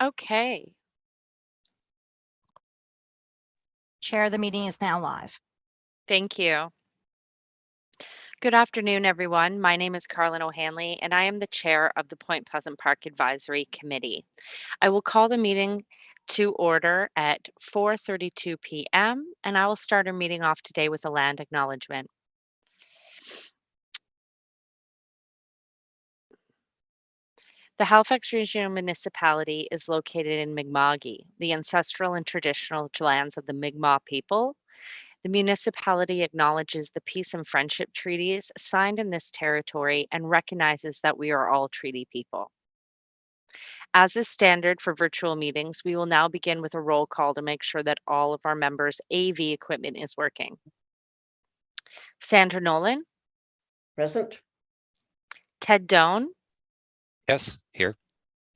Okay. Chair, the meeting is now live. Thank you. Good afternoon, everyone. My name is Carlin O'Hanley, and I am the chair of the Point Pleasant Park Advisory Committee. I will call the meeting to order at 4:32 p.m., and I will start our meeting off today with a land acknowledgement. The Halifax Regional Municipality is located in Mi'kma'ki, the ancestral and traditional lands of the Mi'kmaq people. The municipality acknowledges the peace and friendship treaties signed in this territory and recognizes that we are all treaty people. As is standard for virtual meetings, we will now begin with a roll call to make sure that all of our members' AV equipment is working. Sandra Nolan, Present. Ted Doan, Yes, here.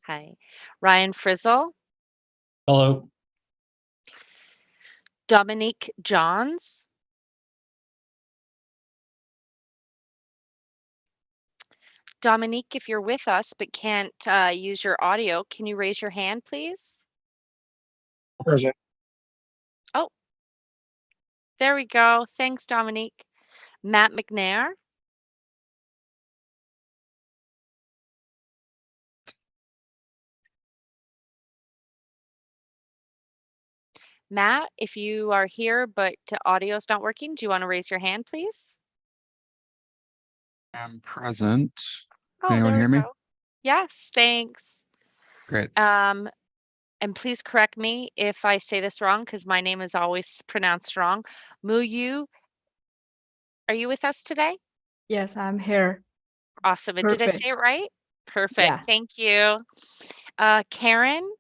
hi, Ryan Frizzle, Hello. Dominique Johns, Dominique, if you're with us but can't use your audio, can you raise your hand, please? Present. Oh, there we go. Thanks, Dominique. Matt McNair, Matt, if you are here but audio is not working, do you want to raise your hand, please? I'm present. Oh, Anyone there hear we me? go. Yes, thanks. Great. And please correct me if I say this wrong because my name is always pronounced wrong. Muyu, are you with us today? Yes, I'm here. Awesome. And did I Perfect. say it right? Perfect. Yeah. Thank you. Karen?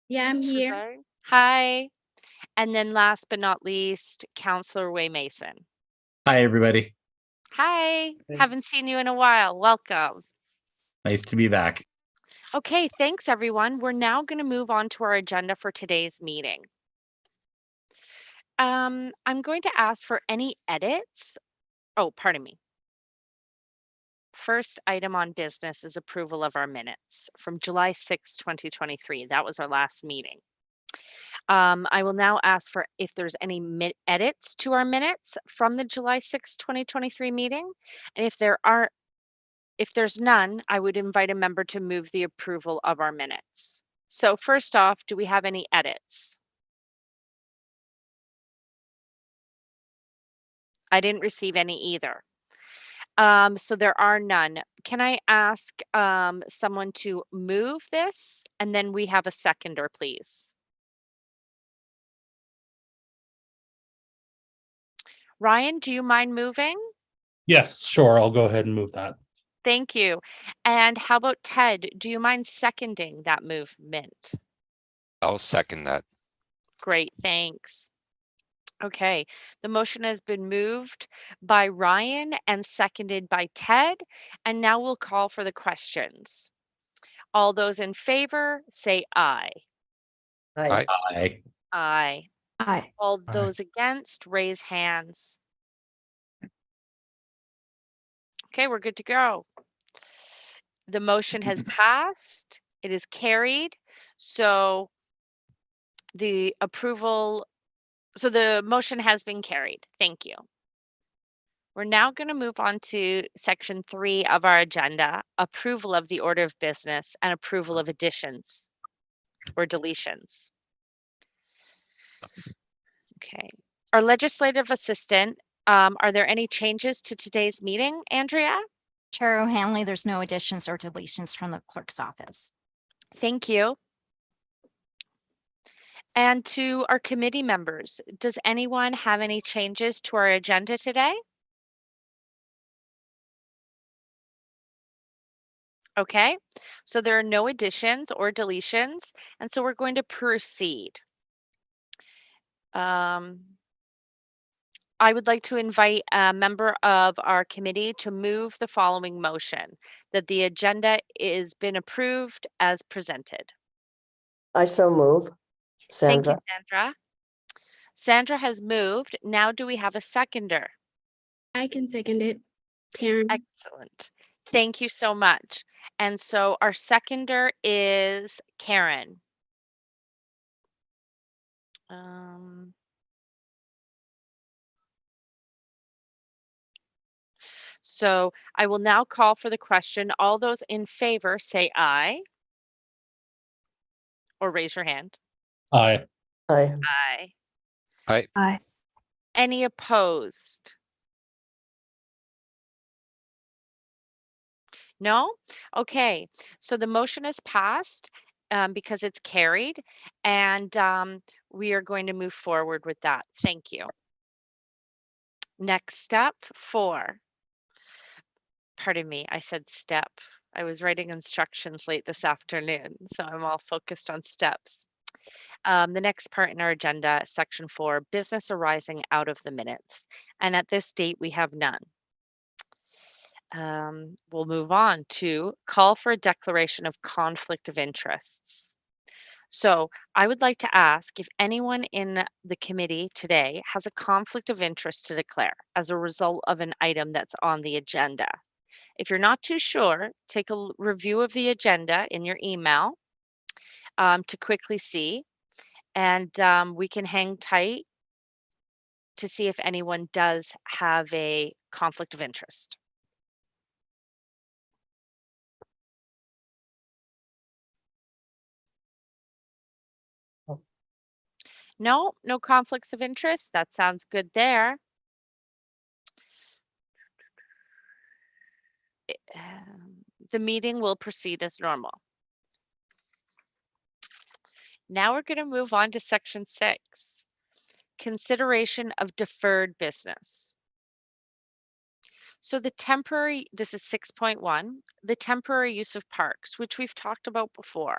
Yeah, I'm here. Cesare? Hi. And then last but not least, Counselor Way Mason. Hi, everybody. Hi. Haven't seen you in a while. Welcome. Nice to be back. Okay, thanks everyone. We're now going to move on to our agenda for today's meeting. I'm going to ask for any edits. Oh, pardon me. First item on business is approval of our minutes from July 6, 2023. That was our last meeting. I will now ask for if there's any edits to our minutes from the July 6, 2023 meeting. And if there's none, I would invite a member to move the approval of our minutes. So first off, do we have any edits? I didn't receive any either. So there are none. Can I ask someone to move this and then we have a seconder, please? Ryan, do you mind moving? Yes, sure. I'll go ahead and move that. Thank you. And how about Ted? Do you mind seconding that movement? I'll second that. Great, thanks. Okay, the motion has been moved by Ryan and seconded by Ted. And now we'll call for the questions. All those in favor, say aye. Hi. Aye. Aye. Hi. All Aye. those against, raise hands. Okay, we're good to go. The motion has passed. It is carried. So the motion has been carried. Thank you. We're now going to move on to section 3 of our agenda, approval of the order of business and approval of additions or deletions. Okay. Our legislative assistant, are there any changes to today's meeting, Andrea? Chair O'Hanley, there's no additions or deletions from the clerk's office. Thank you. And to our committee members, does anyone have any changes to our agenda today? Okay, so there are no additions or deletions, and so we're going to proceed. I would like to invite a member of our committee to move the following motion, that the agenda is been approved as presented. I so move. Thank you, Sandra. Sandra. Sandra has moved. Now do we have a seconder? I can second it. Karen. Excellent. Thank you so much. And so our seconder is Karen. So I will now call for the question. All those in favor say aye. Or raise your hand. Aye. Aye. Aye. Aye. Aye. Any opposed? No? Okay, so the motion is passed because it's carried, and we are going to move forward with that. Thank you. Next step 4. Pardon me, I said step. I was writing instructions late this afternoon, so I'm all focused on steps. The next part in our agenda, section 4, business arising out of the minutes. And at this date, we have none. We'll move on to call for a declaration of conflict of interests. So I would like to ask if anyone in the committee today has a conflict of interest to declare as a result of an item that's on the agenda. If you're not too sure, take a review of the agenda in your email to quickly see, and we can hang tight to see if anyone does have a conflict of interest. No, no conflicts of interest. That sounds good there. The meeting will proceed as normal. Now we're going to move on to section 6, consideration of deferred business. So this is 6.1, the temporary use of parks, which we've talked about before.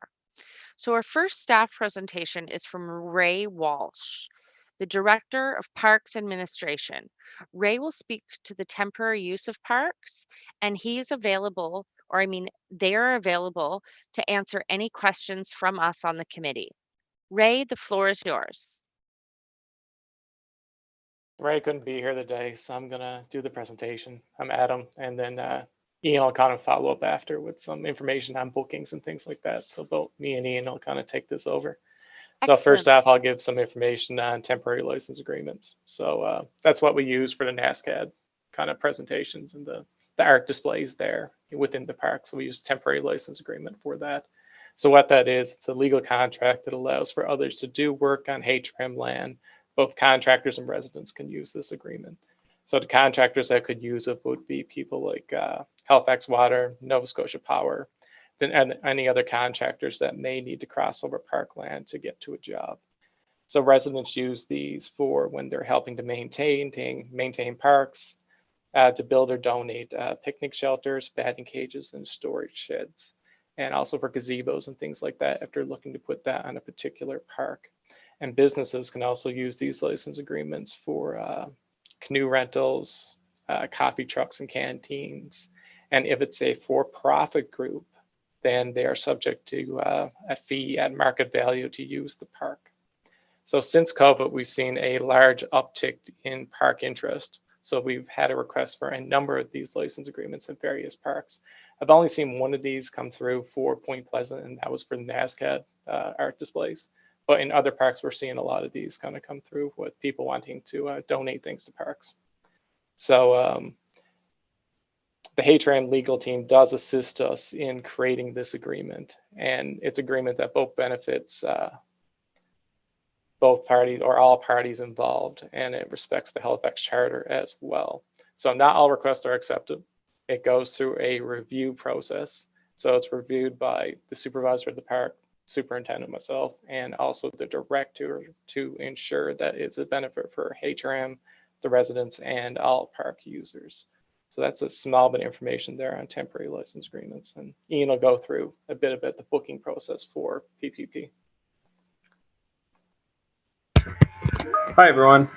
So our first staff presentation is from Ray Walsh, the Director of Parks Administration. Ray will speak to the temporary use of parks, and he is available, they are available to answer any questions from us on the committee. Ray, the floor is yours. Ray couldn't be here today, so I'm gonna do the presentation. I'm Adam, and then Ian will kind of follow up after with some information on bookings and things like that. So both me and Ian will kind of take this over. So first off, I'll give some information on temporary license agreements. So that's what we use for the NASCAD kind of presentations and the art displays there within the park. So we use temporary license agreement for that. So what that is, it's a legal contract that allows for others to do work on HRM land. Both contractors and residents can use this agreement. So the contractors that could use it would be people like Halifax Water, Nova Scotia Power, and any other contractors that may need to cross over parkland to get to a job. So residents use these for when they're helping to maintain parks, to build or donate picnic shelters, batting cages, and storage sheds, and also for gazebos and things like that if they're looking to put that on a particular park. And businesses can also use these license agreements for canoe rentals, coffee trucks and canteens. And if it's a for-profit group, then they are subject to a fee at market value to use the park. So since COVID, we've seen a large uptick in park interest. So we've had a request for a number of these license agreements at various parks. I've only seen one of these come through for Point Pleasant, and that was for the NASCAD art displays. But in other parks, we're seeing a lot of these kind of come through with people wanting to donate things to parks. So the HRM legal team does assist us in creating this agreement, and it's an agreement that both benefits both parties or all parties involved, and it respects the Halifax Charter as well. So not all requests are accepted. It goes through a review process. So it's reviewed by the supervisor of the park, superintendent, myself, and also the director to ensure that it's a benefit for HRM, the residents, and all park users. So that's a small bit of information there on temporary license agreements. And Ian will go through a bit about the booking process for PPP. Hi, everyone.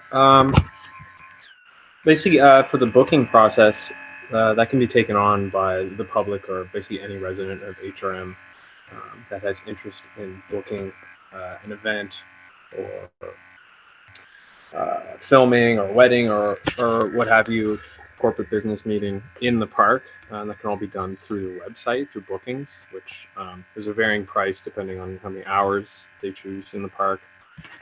Basically, for the booking process, that can be taken on by the public or basically any resident of HRM that has interest in booking an event or filming or wedding or what have you corporate business meeting in the park. And that can all be done through the website, through bookings, which there's a varying price depending on how many hours they choose in the park.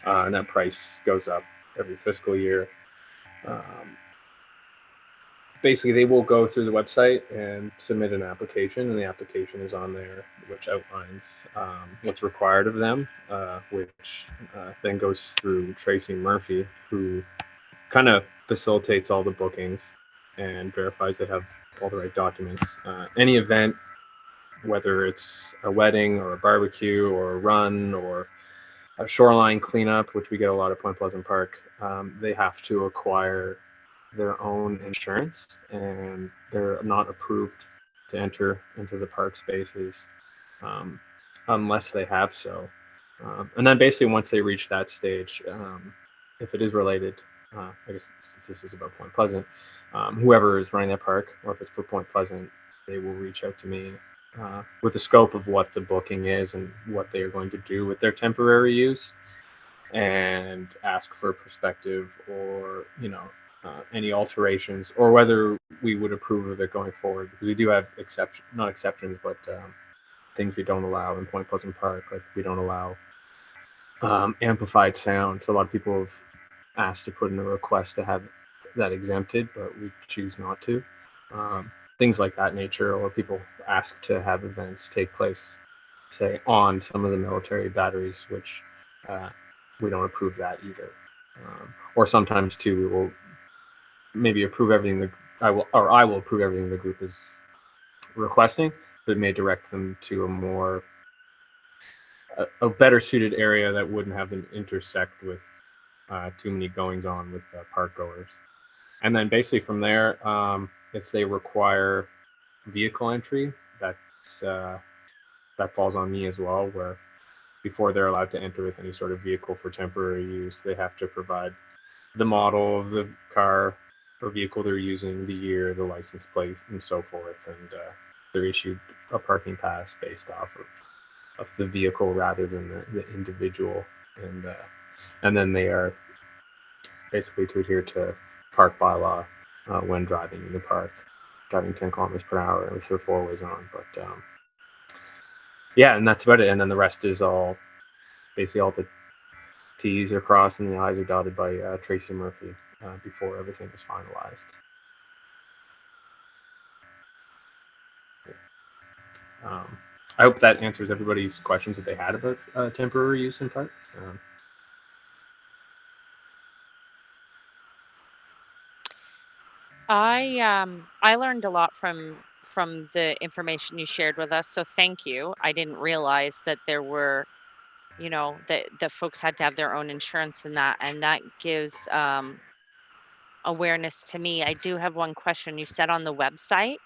And that price goes up every fiscal year. Basically, they will go through the website and submit an application, and the application is on there, which outlines what's required of them, which then goes through Tracy Murphy, who kind of facilitates all the bookings and verifies they have all the right documents. Any event, whether it's a wedding or a barbecue or a run or a shoreline cleanup, which we get a lot at Point Pleasant Park, they have to acquire their own insurance, and they're not approved to enter into the park spaces unless they have so. And then basically once they reach that stage, if it is related, I guess since this is about Point Pleasant, whoever is running that park, or if it's for Point Pleasant, they will reach out to me with the scope of what the booking is and what they are going to do with their temporary use, and ask for perspective or, any alterations, or whether we would approve of it going forward, because we do have not exceptions, but things we don't allow in Point Pleasant Park. Like, we don't allow amplified sound. So a lot of people have asked to put in a request to have that exempted, but we choose not to. Things like that nature, or people ask to have events take place, say, on some of the military batteries, which we don't approve that either. Or sometimes too, we will maybe approve everything I will approve everything the group is requesting, but may direct them to a better suited area that wouldn't have them intersect with too many goings on with park goers. And then basically from there, if they require vehicle entry, that falls on me as well, where before they're allowed to enter with any sort of vehicle for temporary use, they have to provide the model of the car or vehicle they're using, the year, the license plate, and so forth. And they're issued a parking pass based off of the vehicle rather than the individual. And then they are basically to adhere to park bylaw when driving in the park, driving 10 kilometers per hour with their four ways on. But yeah, and that's about it. And then the rest is all the T's are crossed and the I's are dotted by Tracy Murphy before everything is finalized. I hope that answers everybody's questions that they had about temporary use in parks. I learned a lot from the information you shared with us, so thank you. I didn't realize that there were, that the folks had to have their own insurance in that, and that gives awareness to me. I do have one question. You said on the website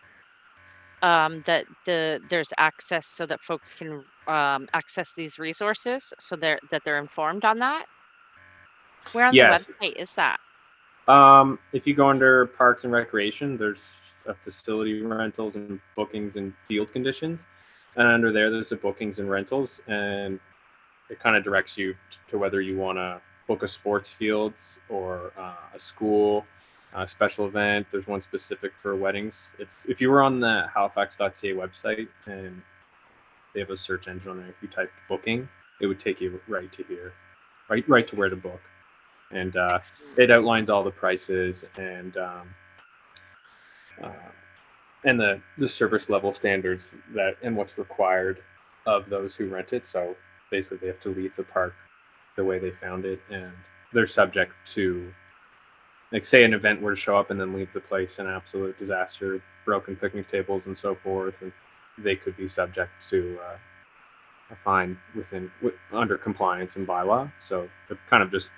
that there's access so that folks can access these resources, so that they're informed on that. Where on the website is that? If you go under Parks and Recreation, there's a facility rentals and bookings and field conditions, and under there's a bookings and rentals, and it kind of directs you to whether you want to book a sports field or a school, a special event. There's one specific for weddings. If you were on the Halifax.ca website and they have a search engine on there, if you type booking, it would take you right to here, right to where to book. And it outlines all the prices and the service level standards and what's required of those who rent it. So basically they have to leave the park the way they found it, and they're subject to, like, say an event were to show up and then leave the place, an absolute disaster, broken picnic tables and so forth, and they could be subject to a fine under compliance and bylaw. So they're kind of just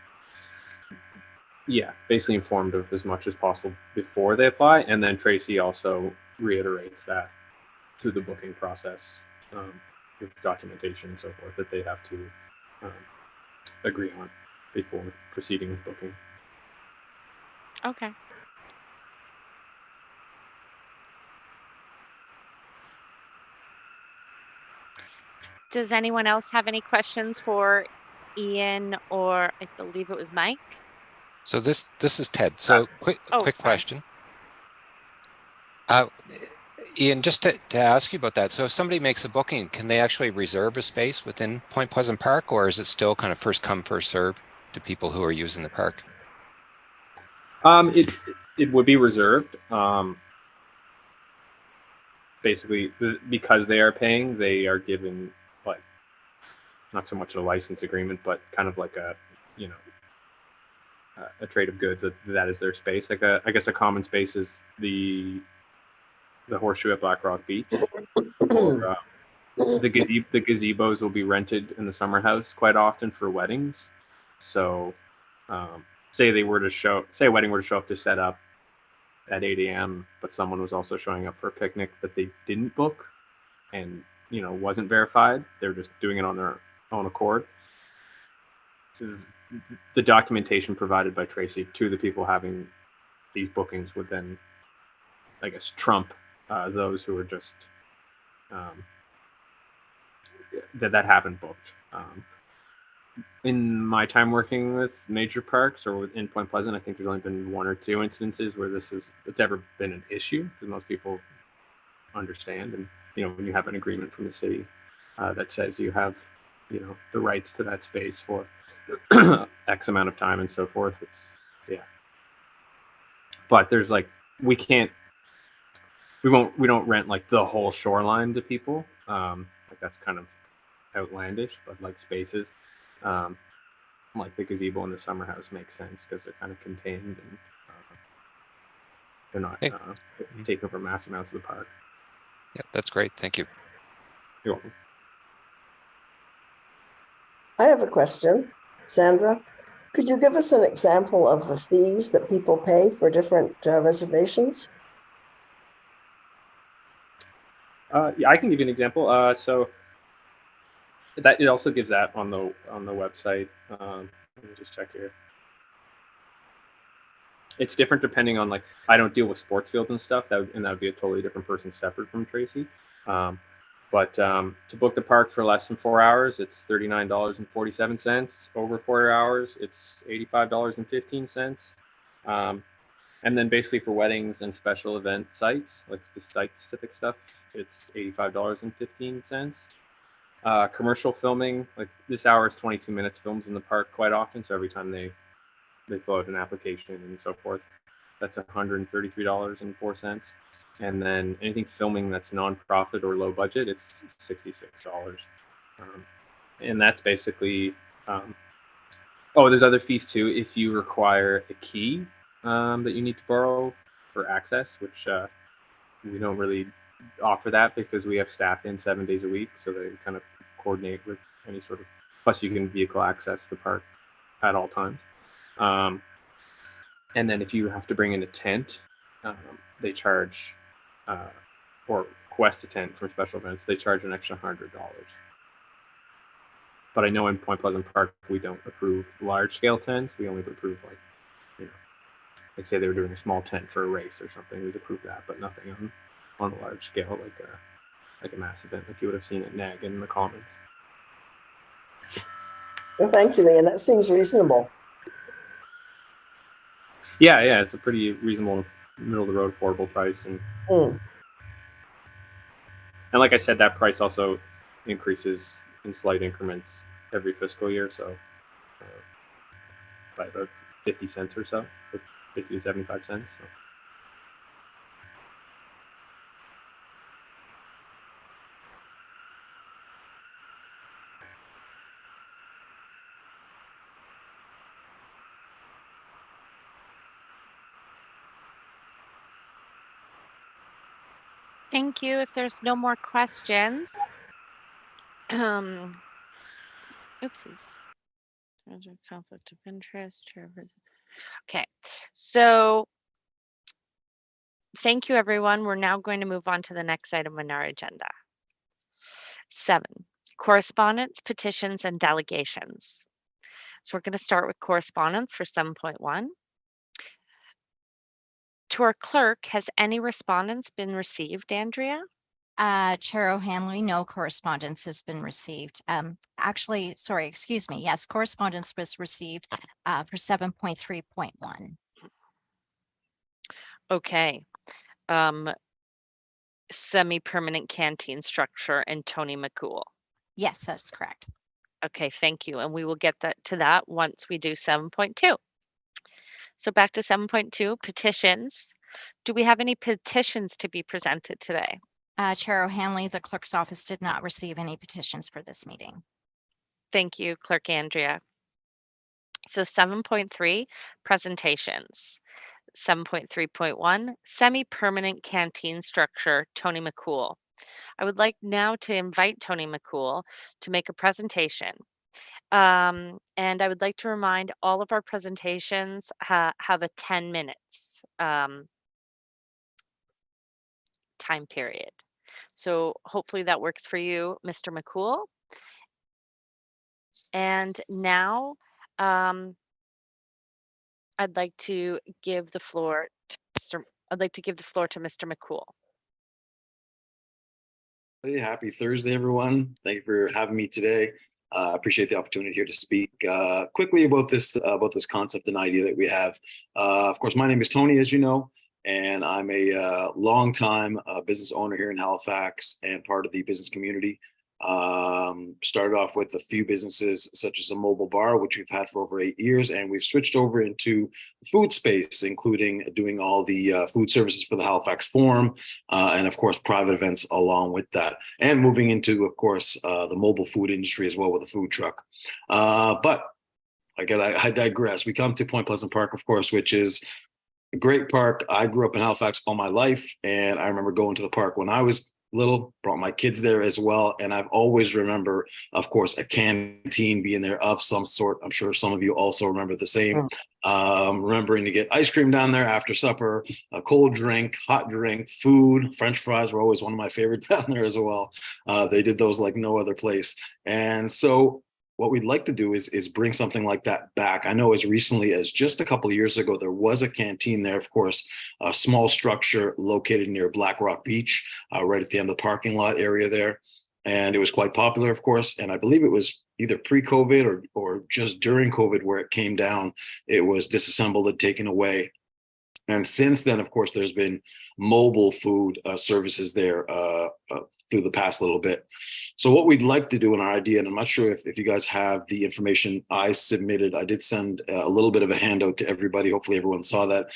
basically informed of as much as possible before they apply. And then Tracy also reiterates that through the booking process with documentation and so forth that they have to agree on before proceeding with booking. Okay. Does anyone else have any questions for Ian, or I believe it was Mike? So this is Ted. So quick sorry. question. Ian, just to ask you about that. So if somebody makes a booking, can they actually reserve a space within Point Pleasant Park, or is it still kind of first come, first serve to people who are using the park? It would be reserved. Basically, because they are paying, they are given like not so much a license agreement, but kind of like a a trade of goods that is their space. Like I guess a common space is the horseshoe at Black Rock Beach, or the gazebos will be rented in the summer house quite often for weddings. So, say a wedding were to show up to set up at 8 a.m., but someone was also showing up for a picnic that they didn't book and wasn't verified. They're just doing it on their own accord. The documentation provided by Tracy to the people having these bookings would then, I guess, trump those who are just that haven't booked. In my time working with major parks or in Point Pleasant, I think there's only been 1 or 2 instances where it's ever been an issue, because most people understand. And when you have an agreement from the city that says you have the rights to that space for X amount of time and so forth, but there's we don't rent like the whole shoreline to people. That's kind of outlandish, but like spaces like the gazebo and the summer house makes sense because they're kind of contained and they're not taking over mass amounts of the park. Yeah, that's great. Thank you. You're welcome. I have a question. Sandra, could you give us an example of the fees that people pay for different reservations? Yeah, I can give you an example. So that it also gives that on the website. Let me just check here. It's different depending on I don't deal with sports fields and stuff. That would be a totally different person separate from Tracy. But to book the park for less than 4 hours, it's $39.47. Over 4 hours, it's $85.15. And then basically for weddings and special event sites, like site-specific stuff, it's $85.15. Commercial filming, like this hour is 22 minutes, films in the park quite often. So every time they fill out an application and so forth, that's $133.04. And then anything filming that's non-profit or low budget, it's $66. And that's basically, there's other fees too. If you require a key that you need to borrow for access, which we don't really offer that because we have staff in 7 days a week. So they kind of coordinate with any sort of, plus you can vehicle access the park at all times. And then if you have to bring in a tent, they charge, or request a tent for special events, they charge an extra $100. But I know in Point Pleasant Park, we don't approve large scale tents. We only approve like say they were doing a small tent for a race or something, we'd approve that, but nothing on a large scale, like a mass event, like you would have seen at NAG in the Commons. Well, thank you, Ian. That seems reasonable. Yeah, it's a pretty reasonable, middle of the road, affordable price, and like I said, that price also increases in slight increments every fiscal year, so by about 50 cents or so, 50 to 75 cents. So. Thank you. If there's no more questions, oopsies. Conflict of interest. Okay, so thank you, everyone. We're now going to move on to the next item on our agenda. 7, correspondence, petitions, and delegations. So we're going to start with correspondence for 7.1. To our clerk, has any respondents been received, Andrea? Chair O'Hanley, no correspondence has been received. Actually, sorry, excuse me. Yes, correspondence was received for 7.3.1. Okay. semi-permanent canteen structure in Tony McCool. Yes, that's correct. Okay, thank you. And we will get to that once we do 7.2. So back to 7.2, petitions. Do we have any petitions to be presented today? Chair O'Hanley, the clerk's office did not receive any petitions for this meeting. Thank you, Clerk Andrea. So 7.3, presentations. 7.3.1, semi-permanent canteen structure, Tony McCool. I would like now to invite Tony McCool to make a presentation. And I would like to remind all of our presentations have a 10 minutes time period. So hopefully that works for you, Mr. McCool. And now I'd like to give the floor to Mr. McCool. Hey, happy Thursday, everyone. Thank you for having me today. I appreciate the opportunity here to speak quickly about this concept and idea that we have. Of course, my name is Tony, as you know, and I'm a longtime business owner here in Halifax and part of the business community. Started off with a few businesses such as a mobile bar, which we've had for over 8 years, and we've switched over into food space, including doing all the food services for the Halifax Forum, and of course private events along with that, and moving into, of course, the mobile food industry as well with a food truck. But again, I digress. We come to Point Pleasant Park, of course, which is a great park. I grew up in Halifax all my life, and I remember going to the park when I was little, brought my kids there as well. And I've always remember, of course, a canteen being there of some sort. I'm sure some of you also remember the same. Remembering to get ice cream down there after supper, a cold drink, hot drink, food. French fries were always one of my favorites down there as well. They did those like no other place. And so what we'd like to do is bring something like that back. I know as recently as just a couple of years ago, there was a canteen there, of course, a small structure located near Black Rock Beach, right at the end of the parking lot area there. And it was quite popular, of course. And I believe it was either pre-COVID or just during COVID where it came down, it was disassembled and taken away. And since then, of course, there's been mobile food services there through the past little bit. So what we'd like to do in our idea, and I'm not sure if you guys have the information I submitted, I did send a little bit of a handout to everybody. Hopefully everyone saw that.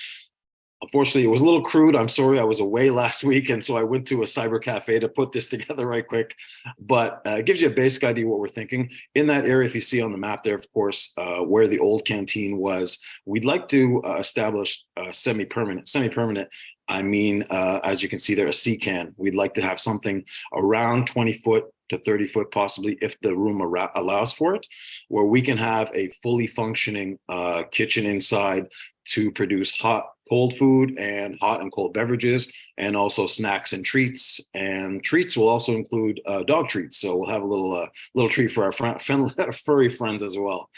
Unfortunately, it was a little crude. I'm sorry, I was away last week, and so I went to a cyber cafe to put this together right quick. But it gives you a basic idea what we're thinking. In that area, if you see on the map there, of course, where the old canteen was, we'd like to establish semi-permanent. Semi-permanent, I mean, as you can see there, a sea can. We'd like to have something around 20 foot to 30 foot, possibly, if the room allows for it, where we can have a fully functioning kitchen inside to produce cold food and hot and cold beverages, and also snacks and treats. And treats will also include dog treats. So we'll have a little treat for our furry friends as well.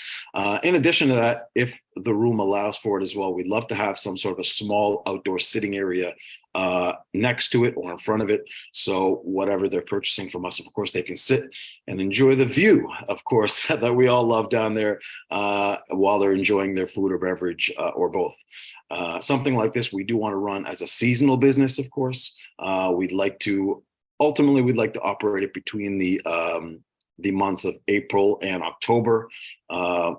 In addition to that, if the room allows for it as well, we'd love to have some sort of a small outdoor sitting area next to it or in front of it. So whatever they're purchasing from us, of course, they can sit and enjoy the view, of course, that we all love down there while they're enjoying their food or beverage or both. Something like this, we do want to run as a seasonal business, of course. We'd like to operate it between the months of April and October,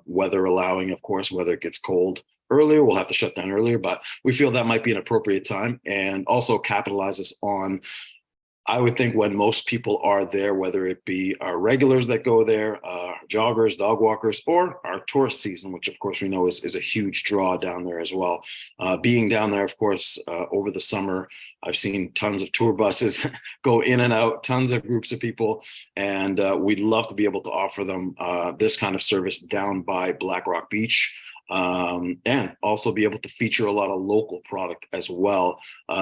weather allowing, of course. Whether it gets cold earlier, we'll have to shut down earlier, but we feel that might be an appropriate time, and also capitalizes on, I would think, when most people are there, whether it be our regulars that go there, joggers, dog walkers, or our tourist season, which of course we know is a huge draw down there as well. Being down there, of course, over the summer, I've seen tons of tour buses go in and out, tons of groups of people, and we'd love to be able to offer them this kind of service down by Black Rock Beach. And also be able to feature a lot of local product as well,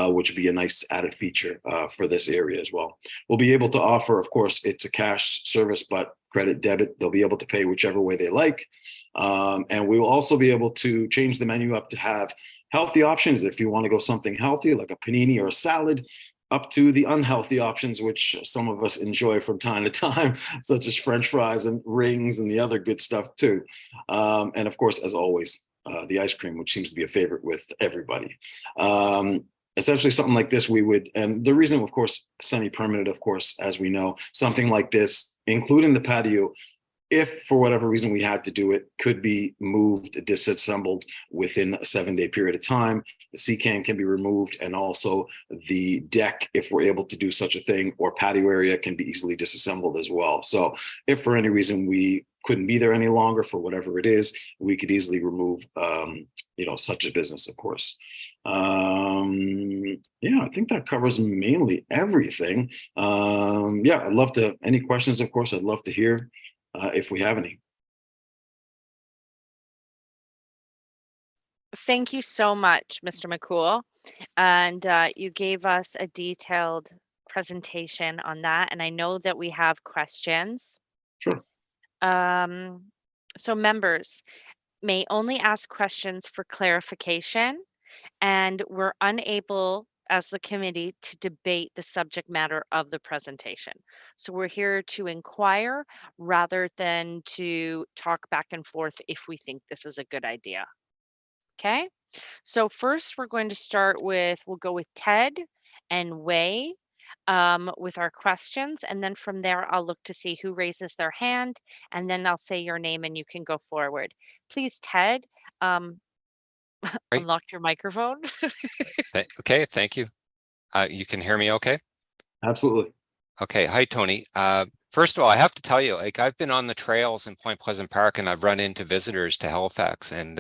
which would be a nice added feature for this area as well. We'll be able to offer, of course, it's a cash service, but credit, debit, they'll be able to pay whichever way they like. And we will also be able to change the menu up to have healthy options. If you want to go something healthy, like a panini or a salad, up to the unhealthy options, which some of us enjoy from time to time, such as French fries and rings and the other good stuff too. And of course, as always, the ice cream, which seems to be a favorite with everybody. essentially something like this, we would, and the reason, of course, semi-permanent, of course, as we know, something like this, including the patio, if for whatever reason we had to do it, could be moved, disassembled within a 7-day period of time. The sea can be removed, and also the deck, if we're able to do such a thing, or patio area can be easily disassembled as well. So if for any reason we couldn't be there any longer for whatever it is, we could easily remove, such a business, of course. Yeah, I think that covers mainly everything. Yeah, I'd love to, any questions, of course, I'd love to hear if we have any. Thank you so much, Mr. McCool. And you gave us a detailed presentation on that. And I know that we have questions. Sure. So members may only ask questions for clarification, and we're unable as the committee to debate the subject matter of the presentation. So we're here to inquire rather than to talk back and forth if we think this is a good idea. Okay, so first we're going to start with, we'll go with Ted and Wei with our questions. And then from there, I'll look to see who raises their hand, and then I'll say your name and you can go forward. Please, Ted, Great. unlock your microphone. Okay, thank you. You can hear me okay? Absolutely. Okay, hi, Tony. First of all, I have to tell you, like, I've been on the trails in Point Pleasant Park, and I've run into visitors to Halifax, and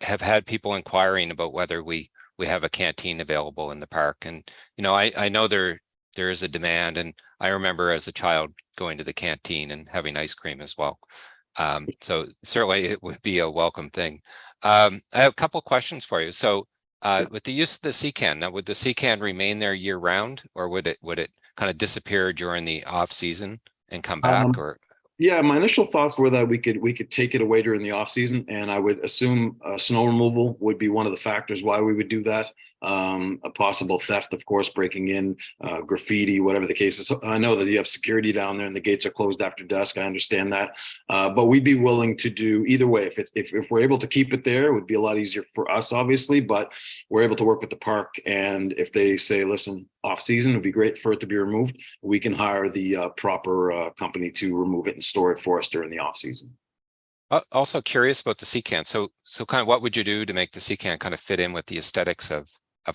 have had people inquiring about whether we have a canteen available in the park. And I know there is a demand, and I remember as a child going to the canteen and having ice cream as well. So certainly it would be a welcome thing. I have a couple questions for you. So with the use of the Seacan, now would the Seacan remain there year round, or would it kind of disappear during the off season and come back? Or yeah, my initial thoughts were that we could take it away during the off season, and I would assume snow removal would be one of the factors why we would do that. A possible theft, of course, breaking in, graffiti, whatever the case is. I know that you have security down there and the gates are closed after dusk. I understand that, but we'd be willing to do either way. If we're able to keep it there, it would be a lot easier for us, obviously. But we're able to work with the park, and if they say, listen, off season, it'd be great for it to be removed, we can hire the proper company to remove it and store it for us during the off season. Also curious about the Seacan. So kind of what would you do to make the Seacan kind of fit in with the aesthetics of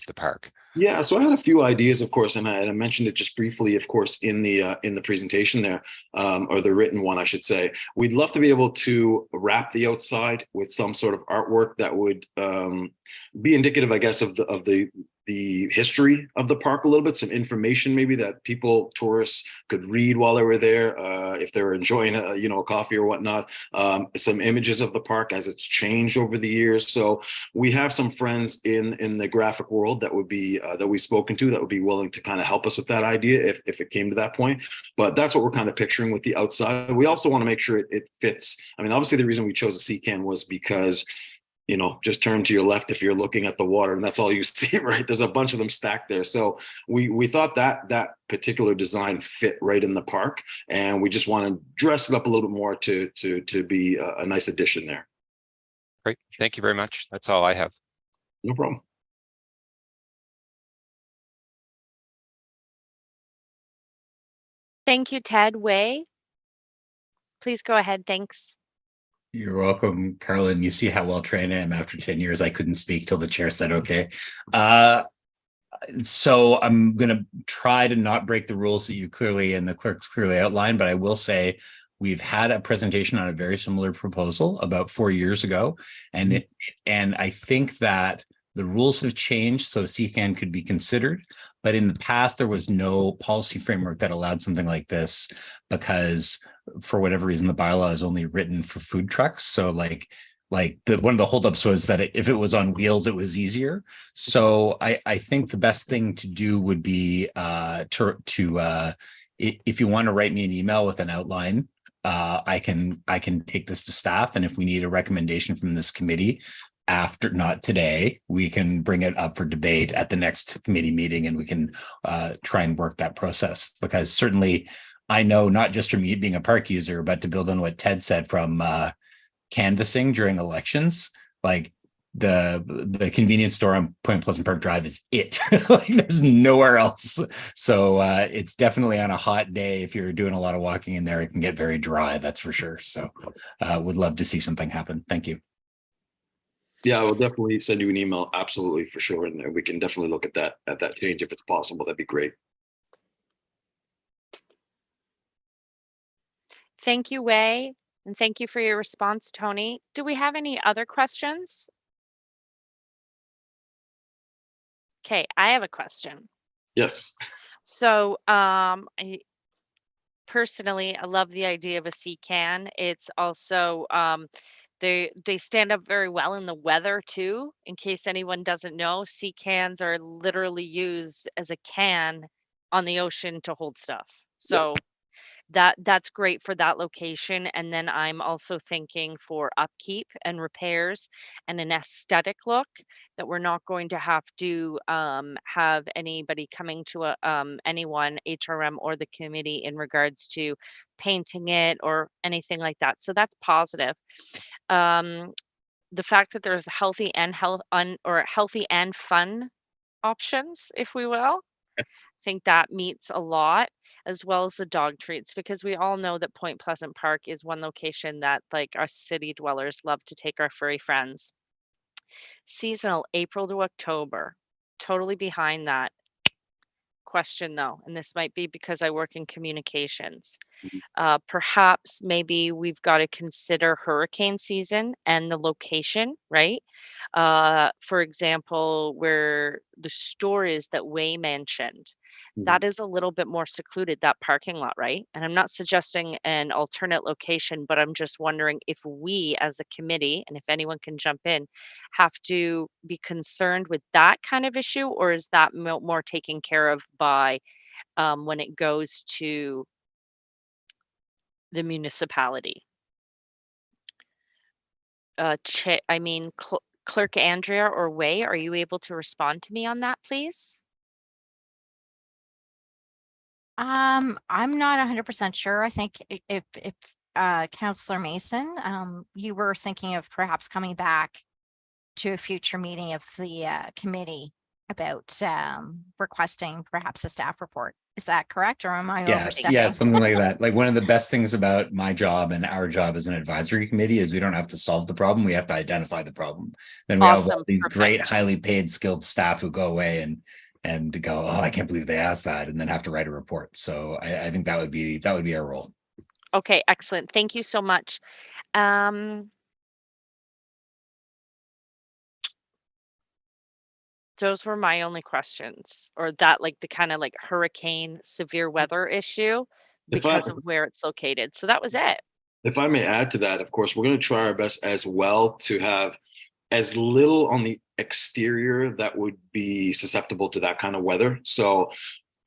the park? Yeah, so I had a few ideas, of course, and I mentioned it just briefly, of course, in the presentation there, or the written one, I should say. We'd love to be able to wrap the outside with some sort of artwork that would be indicative, I guess, of the history of the park a little bit, some information maybe that tourists could read while they were there, if they were enjoying a coffee or whatnot, some images of the park as it's changed over the years. So we have some friends in the graphic world that would be that we've spoken to that would be willing to kind of help us with that idea if it came to that point. But that's what we're kind of picturing with the outside. We also want to make sure it fits. I mean, obviously the reason we chose a Seacan was because just turn to your left if you're looking at the water, and that's all you see, right? There's a bunch of them stacked there. So we thought that particular design fit right in the park, and we just want to dress it up a little bit more to be a nice addition there. Great, thank you very much. That's all I have. No problem. Thank you, Ted. Wei, please go ahead. Thanks. You're welcome, Carolyn. You see how well trained I am. After 10 years, I couldn't speak till the chair said okay. So I'm going to try to not break the rules that you clearly and the clerks clearly outlined, but I will say we've had a presentation on a very similar proposal about 4 years ago, and I think that the rules have changed, so Seacan could be considered. But in the past, there was no policy framework that allowed something like this because, for whatever reason, the bylaw is only written for food trucks. So, one of the holdups was that if it was on wheels, it was easier. So, I think the best thing to do would be if you want to write me an email with an outline, I can take this to staff, and if we need a recommendation from this committee, after, not today, we can bring it up for debate at the next committee meeting, and we can try and work that process. Because certainly I know, not just from being a park user, but to build on what Ted said from canvassing during elections, like the convenience store on Point Pleasant Park Drive is it. Like, there's nowhere else. So it's definitely on a hot day. If you're doing a lot of walking in there, it can get very dry. That's for sure. So would love to see something happen. Thank you. Yeah, I will definitely send you an email. Absolutely, for sure. And we can definitely look at that change if it's possible. That'd be great. Thank you, Wei, and thank you for your response, Tony. Do we have any other questions? Okay, I have a question. Yes. So, personally, I love the idea of a sea can. It's also they stand up very well in the weather too. In case anyone doesn't know, sea cans are literally used as a can on the ocean to hold stuff. So that's great for that location. And then I'm also thinking for upkeep and repairs and an aesthetic look that we're not going to have to have anybody coming to anyone, HRM or the committee, in regards to painting it or anything like that. So that's positive. The fact that there's healthy and healthy and fun options, if we will, think that meets a lot, as well as the dog treats, because we all know that Point Pleasant Park is one location that, like, us city dwellers love to take our furry friends. Seasonal, April to October, totally behind that. Question though, and this might be because I work in communications. Perhaps maybe we've got to consider hurricane season and the location, right? For example, where the store is that Wei mentioned, that is a little bit more secluded, that parking lot, right? And I'm not suggesting an alternate location, but I'm just wondering if we as a committee, and if anyone can jump in, have to be concerned with that kind of issue, or is that more taken care of by when it goes to the municipality? Clerk Andrea or Wei, are you able to respond to me on that, please? I'm not 100% sure. I think if Councillor Mason, you were thinking of perhaps coming back to a future meeting of the committee about requesting perhaps a staff report. Is that correct, or am I overstepping? Yeah, something like that. Like, one of the best things about my job and our job as an advisory committee is we don't have to solve the problem. We have to identify the problem. Then we have Awesome. all these Perfect. great, highly paid, skilled staff who go away and go, oh, I can't believe they asked that, and then have to write a report. So I think that would be our role. Okay, excellent. Thank you so much. Those were my only questions, or that, like, the kind of like hurricane severe weather issue because of where it's located. So that was it. If I may add to that, of course, we're going to try our best as well to have as little on the exterior that would be susceptible to that kind of weather. So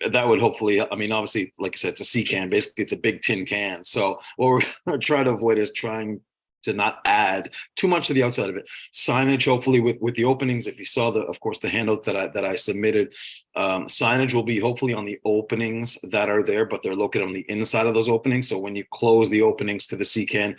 that would hopefully, I mean, obviously, like you said, it's a sea can, basically it's a big tin can. So what we're going to try to avoid is trying to not add too much to the outside of it. Signage, hopefully with the openings, if you saw of course, the handout that I submitted, signage will be hopefully on the openings that are there, but they're located on the inside of those openings. So when you close the openings to the sea can,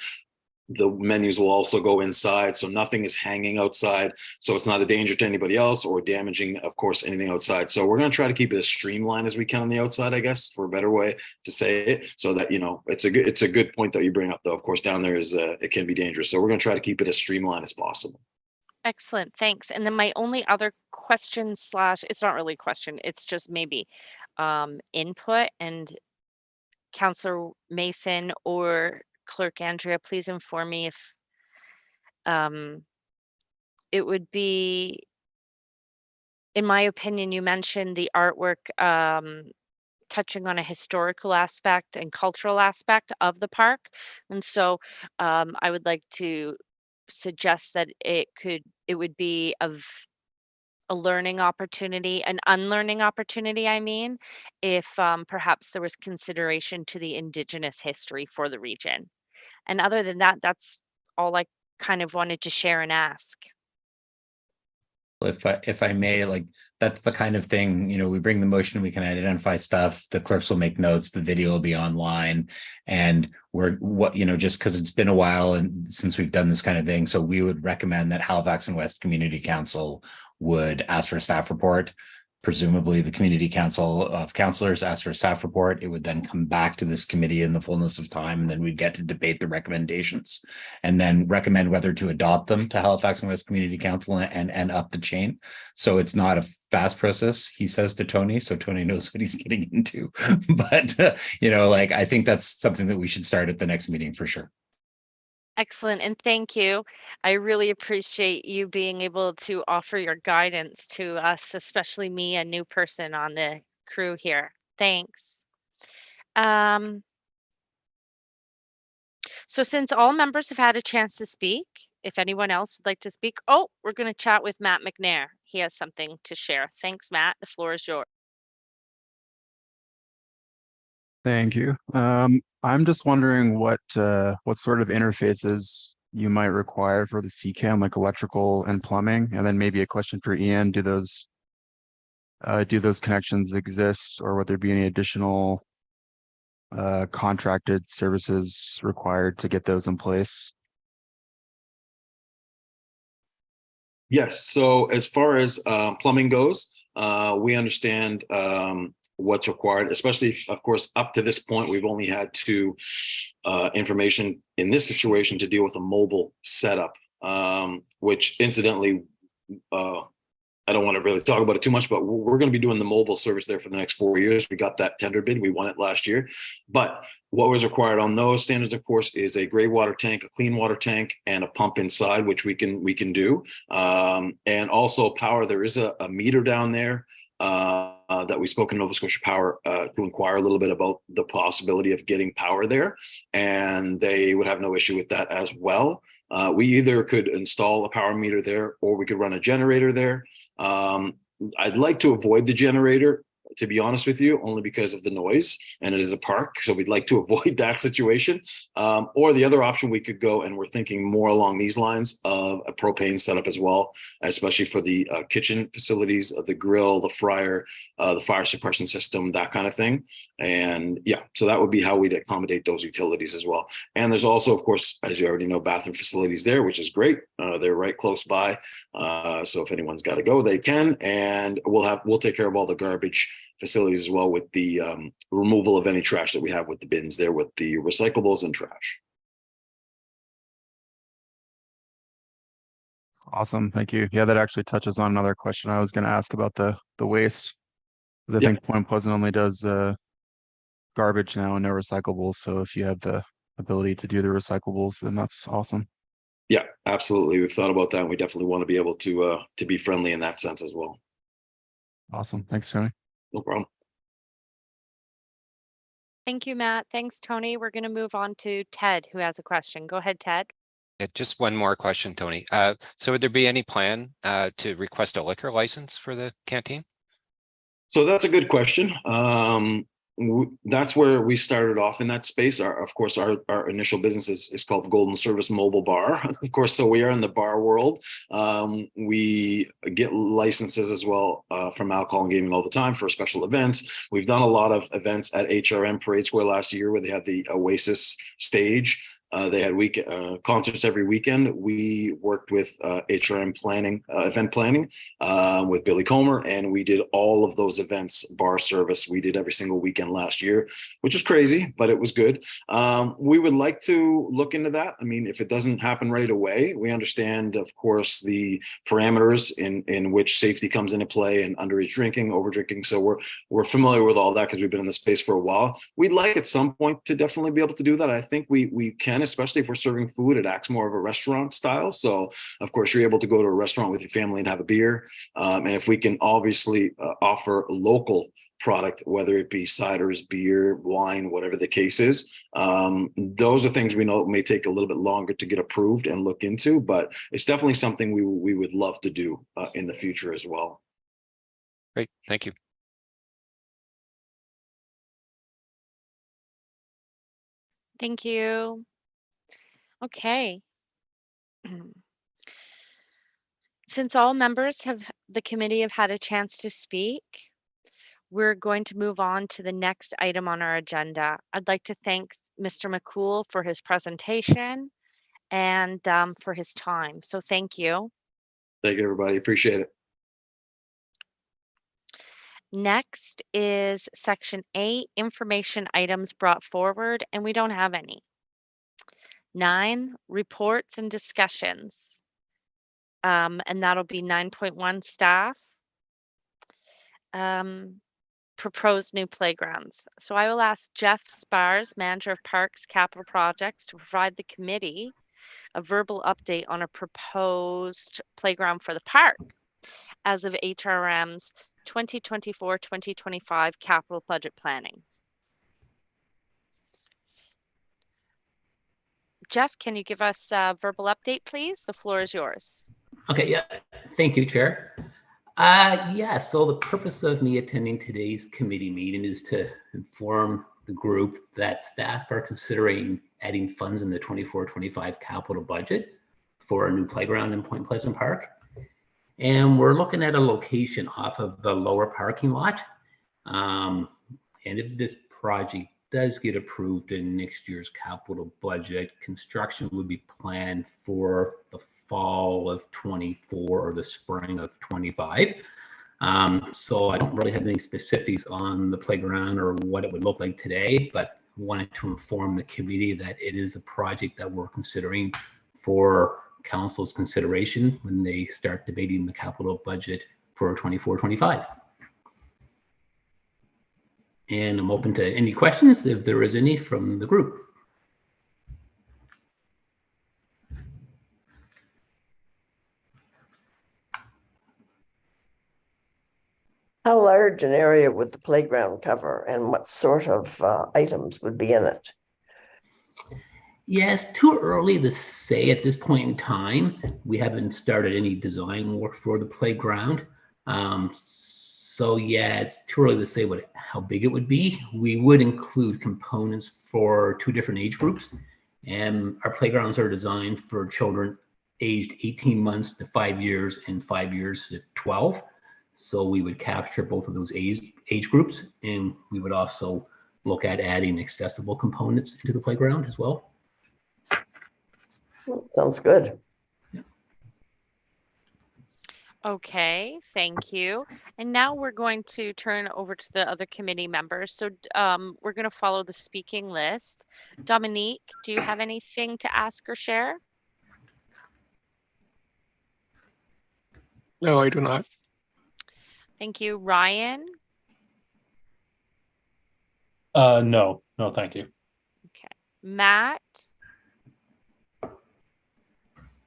the menus will also go inside, so nothing is hanging outside, so it's not a danger to anybody else or damaging, of course, anything outside. So we're going to try to keep it as streamlined as we can on the outside, I guess, for a better way to say it, so that, you know, it's a good point that you bring up, though. Of course, down there is it can be dangerous, so we're going to try to keep it as streamlined as possible. Excellent, thanks. And then my only other question slash, it's not really a question, it's just maybe input, and Councillor Mason or Clerk Andrea, please inform me if it would be, in my opinion, you mentioned the artwork touching on a historical aspect and cultural aspect of the park. And so I would like to suggest that it would be of a learning opportunity, an unlearning opportunity, I mean, if perhaps there was consideration to the Indigenous history for the region. And other than that, that's all I kind of wanted to share and ask. If I may, like, that's the kind of thing, we bring the motion, we can identify stuff, the clerks will make notes, the video will be online. And just because it's been a while and since we've done this kind of thing. So we would recommend that Halifax and West Community Council would ask for a staff report. Presumably the Community Council of Councillors asked for a staff report. It would then come back to this committee in the fullness of time, and then we'd get to debate the recommendations and then recommend whether to adopt them to Halifax and West Community Council and up the chain. So it's not a fast process, he says to Tony, so Tony knows what he's getting into. But, I think that's something that we should start at the next meeting for sure. Excellent, and thank you. I really appreciate you being able to offer your guidance to us, especially me, a new person on the crew here. Thanks. So since all members have had a chance to speak, if anyone else would like to speak, we're going to chat with Matt McNair. He has something to share. Thanks, Matt. The floor is yours. Thank you. I'm just wondering what sort of interfaces you might require for the CCAM, like electrical and plumbing, and then maybe a question for Ian: do those connections exist, or would there be any additional contracted services required to get those in place? Yes. So as far as plumbing goes, we understand what's required, especially, of course, up to this point, we've only had information in this situation to deal with a mobile setup, which incidentally, I don't want to really talk about it too much, but we're going to be doing the mobile service there for the next 4 years. We got that tender bid. We won it last year. But what was required on those standards, of course, is a gray water tank, a clean water tank, and a pump inside, which we can do. And also power. There is a meter down there that we spoke in Nova Scotia Power to inquire a little bit about the possibility of getting power there. And they would have no issue with that as well. We either could install a power meter there, or we could run a generator there. I'd like to avoid the generator, to be honest with you, only because of the noise, and it is a park, so we'd like to avoid that situation. Or the other option, we could go, and we're thinking more along these lines of a propane setup as well, especially for the kitchen facilities, the grill, the fryer, the fire suppression system, that kind of thing. And yeah, so that would be how we'd accommodate those utilities as well. And there's also, of course, as you already know, bathroom facilities there, which is great. They're right close by. So if anyone's got to go, they can. And we'll take care of all the garbage facilities as well, with the removal of any trash that we have with the bins there, with the recyclables and trash. Awesome, thank you. Yeah, that actually touches on another question I was going to ask about the waste, because I think Point Pleasant only does garbage now and no recyclables. So if you have the ability to do the recyclables, then that's awesome. Yeah, absolutely. We've thought about that, and we definitely want to be able to be friendly in that sense as well. Awesome, thanks, Tony. No problem. Thank you, Matt. Thanks, Tony. We're going to move on to Ted, who has a question. Go ahead, Ted. Yeah, just one more question, Tony. So would there be any plan to request a liquor license for the canteen? So that's a good question. That's where we started off in that space. Of course, our initial business is called Golden Service Mobile Bar. Of course, so we are in the bar world. We get licenses as well from Alcohol and Gaming all the time for special events. We've done a lot of events at HRM Parade Square last year, where they had the Oasis stage. They had concerts every weekend. We worked with HRM planning, event planning with Billy Comer, and we did all of those events, bar service. We did every single weekend last year, which was crazy, but it was good. We would like to look into that. I mean, if it doesn't happen right away, we understand, of course, the parameters in which safety comes into play, and underage drinking, over drinking. So we're familiar with all that because we've been in the space for a while. We'd like at some point to definitely be able to do that. I think we can, especially if we're serving food. It acts more of a restaurant style. So of course you're able to go to a restaurant with your family and have a beer. And if we can obviously offer local product, whether it be ciders, beer, wine, whatever the case is, those are things we know may take a little bit longer to get approved and look into, but it's definitely something we would love to do in the future as well. Great, thank you. Thank you. Okay. Since all members of the committee have had a chance to speak, we're going to move on to the next item on our agenda. I'd like to thank Mr. McCool for his presentation and for his time. So thank you. Thank you, everybody. Appreciate it. Next is section 8, information items brought forward, and we don't have any. 9, reports and discussions. And that'll be 9.1 staff. Proposed new playgrounds. So I will ask Jeff Spars, Manager of Parks Capital Projects, to provide the committee a verbal update on a proposed playground for the park as of HRM's 2024-2025 capital budget planning. Jeff, can you give us a verbal update, please? The floor is yours. Okay, yeah, thank you, Chair. So the purpose of me attending today's committee meeting is to inform the group that staff are considering adding funds in the 24-25 capital budget for a new playground in Point Pleasant Park. And we're looking at a location off of the lower parking lot. And if this project does get approved in next year's capital budget, construction would be planned for the fall of 24 or the spring of 25. So I don't really have any specifics on the playground or what it would look like today, but wanted to inform the committee that it is a project that we're considering for council's consideration when they start debating the capital budget for 24-25. And I'm open to any questions if there is any from the group. How large an area would the playground cover, and what sort of items would be in it? Yes, too early to say at this point in time. We haven't started any design work for the playground. So yeah, it's too early to say how big it would be. We would include components for 2 different age groups. And our playgrounds are designed for children aged 18 months to 5 years and 5 years to 12. So we would capture both of those age groups, and we would also look at adding accessible components into the playground as well. Sounds good. Okay, thank you. And now we're going to turn over to the other committee members. So we're going to follow the speaking list. Dominique, do you have anything to ask or share? No, I do not. Thank you. Ryan? No, thank you. Okay. Matt?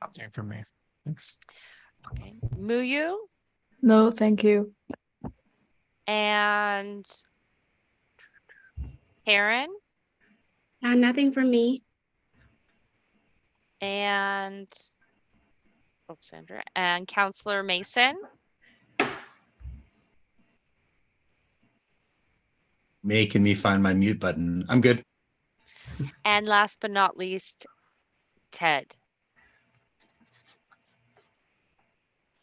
Nothing from me. Thanks. Okay. Muyu? No, thank you. And Karen? Nothing from me. And Sandra and Councillor Mason? Making me find my mute button. I'm good. And last but not least, Ted.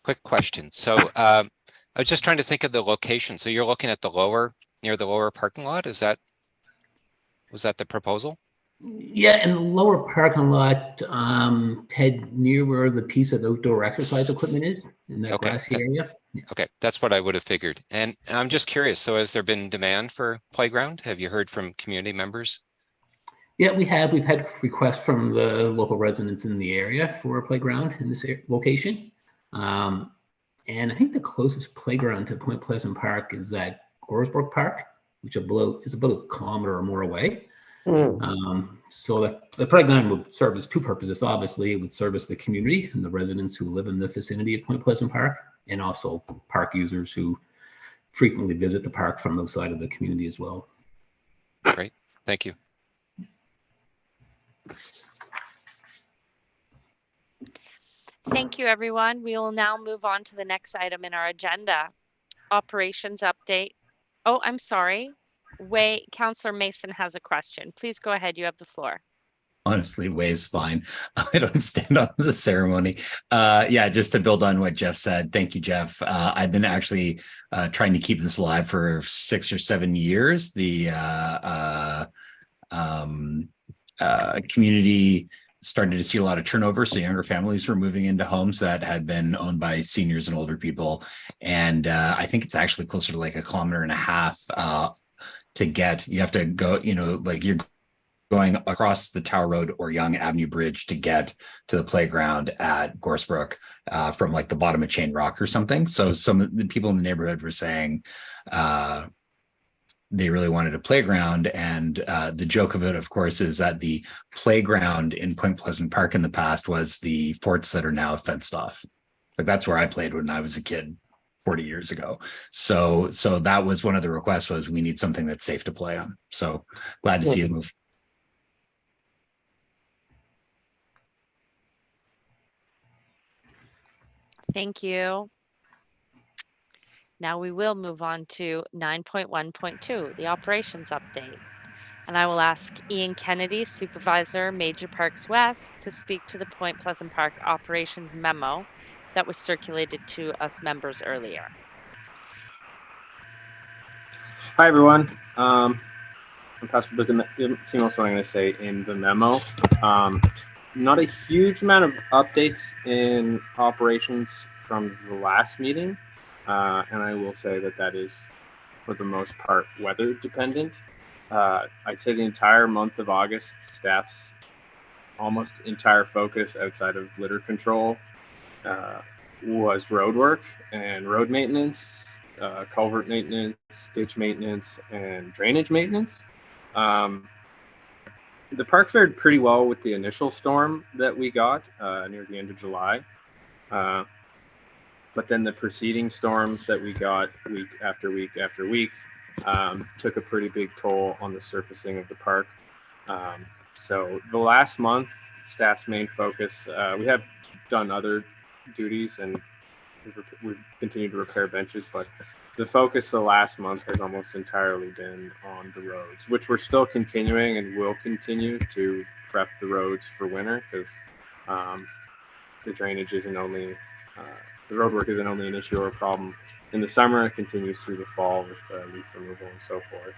Quick question. So I was just trying to think of the location. So you're looking at near the lower parking lot? Was that the proposal? Yeah, in the lower parking lot, Ted, near where the piece of outdoor exercise equipment is, in that grassy area. Okay, that's what I would have figured. And I'm just curious, so has there been demand for playground? Have you heard from community members? Yeah, we've had requests from the local residents in the area for a playground in this location. And I think the closest playground to Point Pleasant Park is at Goresbrook Park, which is about a kilometer or more away. So the playground would service 2 purposes. Obviously, it would service the community and the residents who live in the vicinity of Point Pleasant Park, and also park users who frequently visit the park from outside of the community as well. Great, thank you. Thank you, everyone. We will now move on to the next item in our agenda. Operations update. Oh, I'm sorry. Wait, Councillor Mason has a question. Please go ahead. You have the floor. Honestly, way is fine. I don't stand on the ceremony. Yeah, just to build on what Jeff said. Thank you, Jeff. I've been actually trying to keep this alive for 6 or 7 years. The community started to see a lot of turnover. So younger families were moving into homes that had been owned by seniors and older people. And I think it's actually closer to like 1.5 kilometers to get. You have to go, like you're going across the Tower Road or Young Avenue Bridge to get to the playground at Gorsebrook from like the bottom of Chain Rock or something. So some of the people in the neighborhood were saying they really wanted a playground. And the joke of it, of course, is that the playground in Point Pleasant Park in the past was the forts that are now fenced off. Like that's where I played when I was a kid 40 years ago. So that was one of the requests, was we need something that's safe to play on. So glad to see it move. Thank you. Now we will move on to 9.1.2, the operations update. And I will ask Ian Kennedy, Supervisor, Major Parks West, to speak to the Point Pleasant Park operations memo that was circulated to us members earlier. Hi, everyone. I'm Pastor Brisbane. Seeing also what I'm going to say in the memo. Not a huge amount of updates in operations from the last meeting. And I will say that is, for the most part, weather dependent. I'd say the entire month of August, staff's almost entire focus outside of litter control was road work and road maintenance, culvert maintenance, ditch maintenance, and drainage maintenance. The park fared pretty well with the initial storm that we got near the end of July. But then the preceding storms that we got week after week after week took a pretty big toll on the surfacing of the park. So the last month, staff's main focus, we have done other duties and we've continued to repair benches, but the focus the last month has almost entirely been on the roads, which we're still continuing and will continue to prep the roads for winter, because the drainage isn't only, the road work isn't only an issue or a problem in the summer, it continues through the fall with leaf removal and so forth.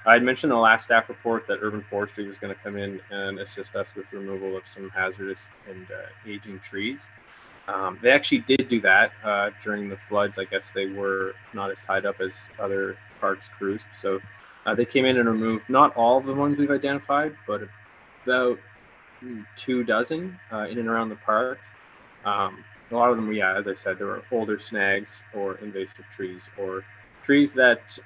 I had mentioned in the last staff report that Urban Forestry was going to come in and assist us with removal of some hazardous and aging trees. They actually did do that during the floods. I guess they were not as tied up as other parks crews. So they came in and removed not all of the ones we've identified, but about 24 in and around the parks. A lot of them, yeah, as I said, there were older snags or invasive trees or trees that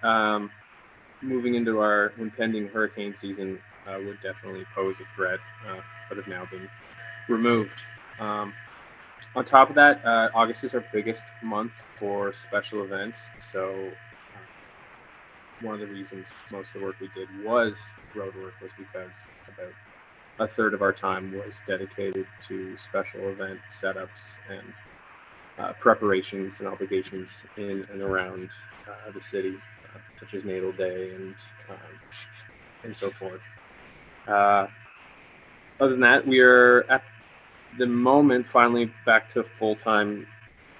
moving into our impending hurricane season would definitely pose a threat, but have now been removed. On top of that, August is our biggest month for special events. So one of the reasons most of the work we did was road work was because about a third of our time was dedicated to special event setups and preparations and obligations in and around the city, such as Natal Day and so forth. Other than that, we are at the moment finally back to full-time,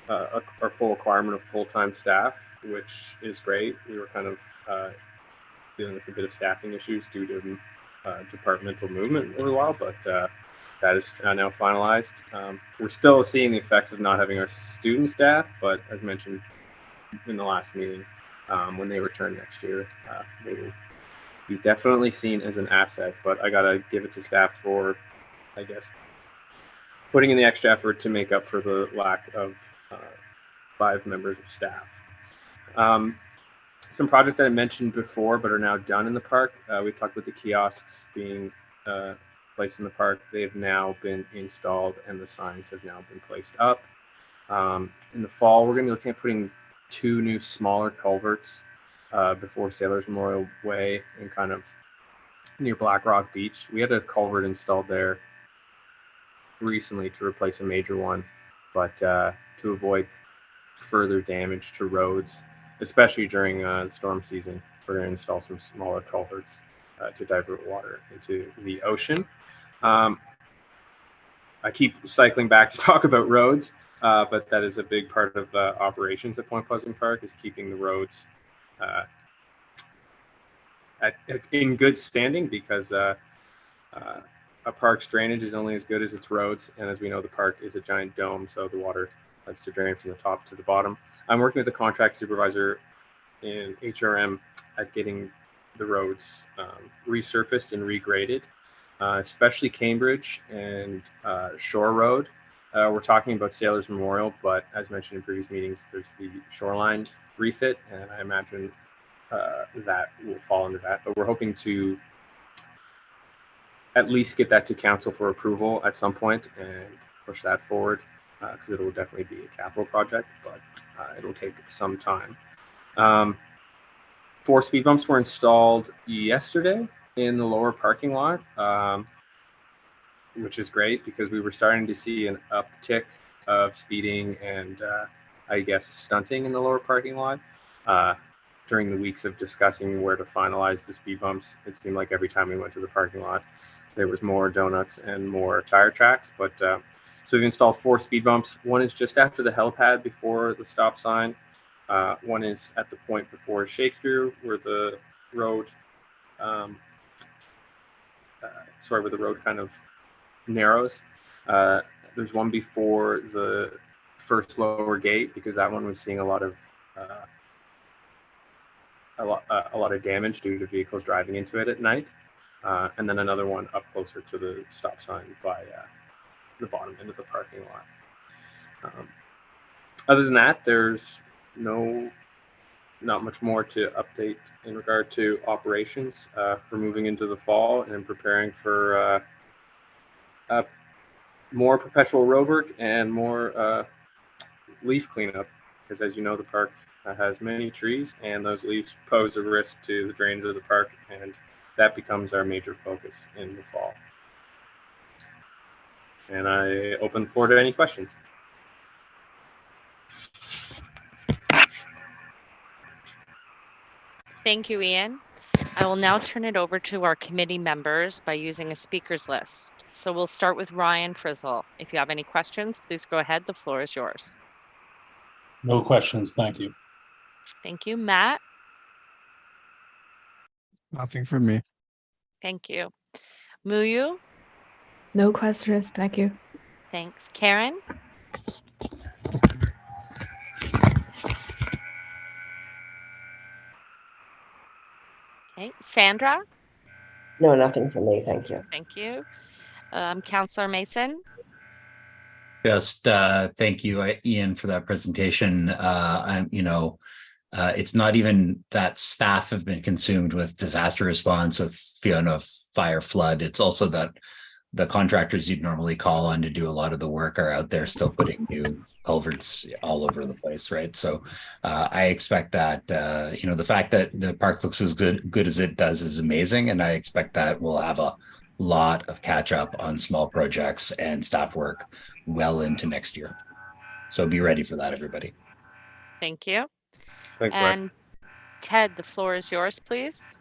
our full requirement of full-time staff, which is great. We were kind of dealing with a bit of staffing issues due to departmental movement over a while, but that is now finalized. We're still seeing the effects of not having our student staff, but as mentioned in the last meeting, when they return next year, they will be definitely seen as an asset. But I gotta give it to staff for, I guess, putting in the extra effort to make up for the lack of 5 members of staff. Some projects that I mentioned before but are now done in the park. We talked about the kiosks being placed in the park. They've now been installed and the signs have now been placed up. In the fall, we're going to be looking at putting 2 new smaller culverts before Sailors Memorial Way and kind of near Black Rock Beach. We had a culvert installed there recently to replace a major one, but to avoid further damage to roads, especially during the storm season, we're going to install some smaller culverts to divert water into the ocean. I keep cycling back to talk about roads, but that is a big part of operations at Point Pleasant Park, is keeping the roads in good standing, because a park's drainage is only as good as its roads. And as we know, the park is a giant dome, so the water likes to drain from the top to the bottom. I'm working with the contract supervisor in HRM at getting the roads resurfaced and regraded, especially Cambridge and Shore Road. We're talking about Sailors Memorial, but as mentioned in previous meetings, there's the shoreline refit, and I imagine that will fall under that. But we're hoping to at least get that to council for approval at some point and push that forward, because it will definitely be a capital project, but it'll take some time. 4 speed bumps were installed yesterday in the lower parking lot, which is great, because we were starting to see an uptick of speeding and I guess stunting in the lower parking lot. During the weeks of discussing where to finalize the speed bumps, it seemed like every time we went to the parking lot, there was more donuts and more tire tracks. But so we've installed 4 speed bumps. One is just after the helipad before the stop sign. One is at the point before Shakespeare, where the road, where the road kind of narrows. There's one before the first lower gate, because that one was seeing a lot of damage due to vehicles driving into it at night. And then another one up closer to the stop sign by the bottom end of the parking lot. Other than that, there's not much more to update in regard to operations. We're moving into the fall and preparing for more perpetual road work and more leaf cleanup, because as you know, the park has many trees, and those leaves pose a risk to the drainage of the park, and that becomes our major focus in the fall. And I open the floor to any questions. Thank you, Ian. I will now turn it over to our committee members by using a speakers list. So we'll start with Ryan Frizzle. If you have any questions, please go ahead. The floor is yours. No questions, thank you. Thank you. Matt? Nothing from me. Thank you. Muyu? No questions, thank you. Thanks. Karen? Okay. Sandra? No, nothing from me, thank you. Thank you. Councillor Mason? Just thank you, Ian, for that presentation. It's not even that staff have been consumed with disaster response, with Fiona, fire, flood. It's also that the contractors you'd normally call on to do a lot of the work are out there still putting new culverts all over the place, right? So I expect that, the fact that the park looks as good as it does is amazing. And I expect that we'll have a lot of catch up on small projects and staff work well into next year. So be ready for that, everybody. Thank you. Thanks, and Ted, the floor is yours, please.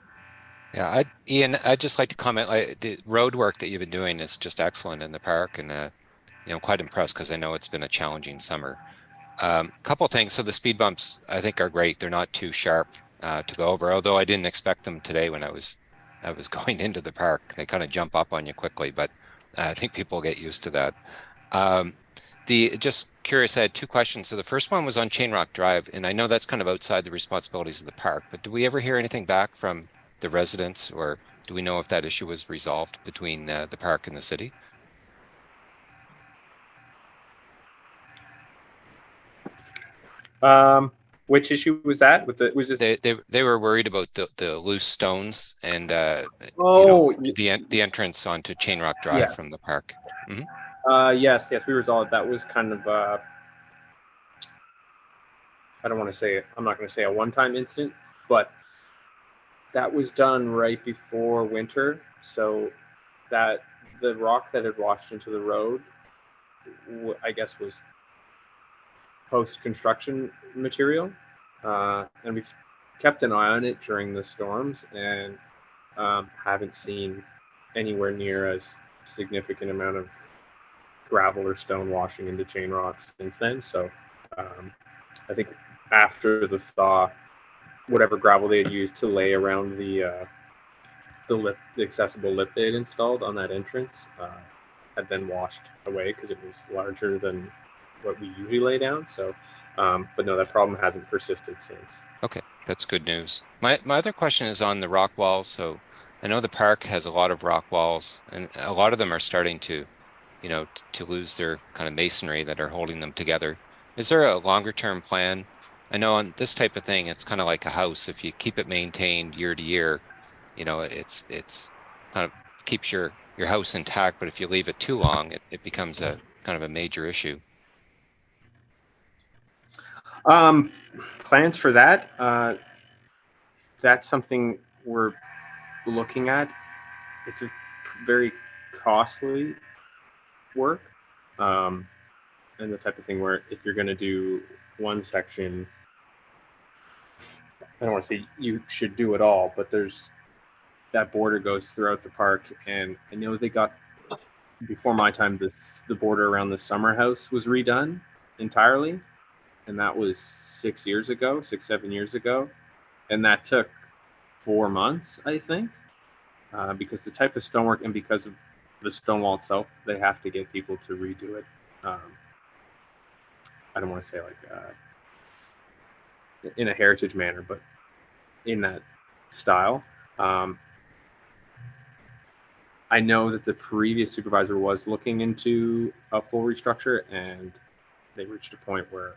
Yeah, Ian, I'd just like to comment. The road work that you've been doing is just excellent in the park, and quite impressed, because I know it's been a challenging summer. A couple of things. So the speed bumps, I think, are great. They're not too sharp to go over, although I didn't expect them today when I was going into the park. They kind of jump up on you quickly, but I think people get used to that. Just curious, I had 2 questions. So the first one was on Chain Rock Drive, and I know that's kind of outside the responsibilities of the park, but do we ever hear anything back from the residents, or do we know if that issue was resolved between the park and the city? Which issue was that? They were worried about the loose stones and the entrance onto Chain Rock Drive from the park. Mm-hmm. Yes, we resolved. That was kind of I'm not going to say a one-time incident, but that was done right before winter, so that the rock that had washed into the road, I guess, was post-construction material, and we've kept an eye on it during the storms, and haven't seen anywhere near as significant amount of gravel or stone washing into chain rocks since then. So I think after the thaw, whatever gravel they had used to lay around the accessible lip they had installed on that entrance had been washed away because it was larger than what we usually lay down. So, but no, that problem hasn't persisted since. Okay, that's good news. My other question is on the rock walls. So I know the park has a lot of rock walls, and a lot of them are starting to, you know, to lose their kind of masonry that are holding them together. Is there a longer term plan? I know on this type of thing, it's kind of like a house. If you keep it maintained year to year, you know, it's kind of keeps your house intact. But if you leave it too long, it becomes a kind of a major issue. Plans for that. That's something we're looking at. It's a very costly work, and the type of thing where if you're going to do one section, I don't want to say you should do it all, but there's that border goes throughout the park, and I know they got before my time the border around the summer house was redone entirely, and that was 6 years ago, 7 years ago, and that took 4 months, I think, because the type of stonework and because of the stone wall itself, they have to get people to redo it. I don't want to say like in a heritage manner, but in that style. I know that the previous supervisor was looking into a full restructure, and they reached a point where